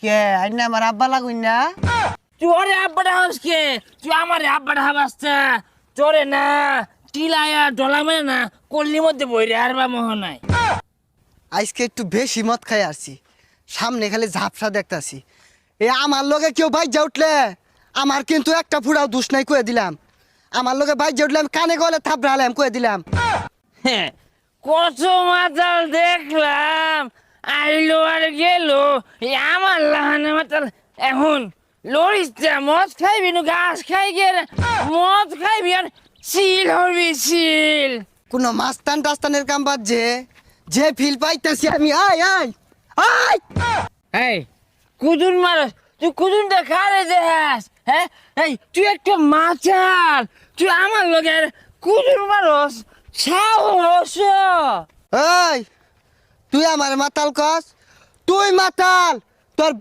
কে আইনা আমার আব্বা লাগুন না তোরে আব্বাটা হাসকে তুই আমার আব্বাটা হাসছে তোরে না টিলায়া ডলা মানে না কল্লির মধ্যে বইরে আর বা মোহ নাই। আজকে একটু বেশি মদ খাই আসছি, সামনে খালি ঝাপসা দেখতাছি। এ আমার লগে কেউ বাইজা উঠলে আমার কিন্তু একটা ফুড়াও দুষ নাই কয়ে দিলাম। আমার লগে বাইজা উঠলে আমি কানে গলে থাপড়ালাম কয়ে দিলাম। হ্যাঁ, কত মাতাল দেখলাম আইলো আর গেল এই আমার লাহানে মাতাল। এখন লড়িস মদ খাইবি নু ঘাস খাই গিয়ে মদ খাইবি আর সিল হবি সিল। কোনো মাস্তান টাস্তানের কাম বাদ যে ফিল পাইতেছি আমি। আয় আয় আয় এই কুদুন মারস তুই কুদুনটা খারে দেখাস। হ্যাঁ এই তুই একটা মাতাল তুই আমার লগে কুদুন মারস সাহস। এই তুই আমার মাতাল কস? তুই মাতাল, তোর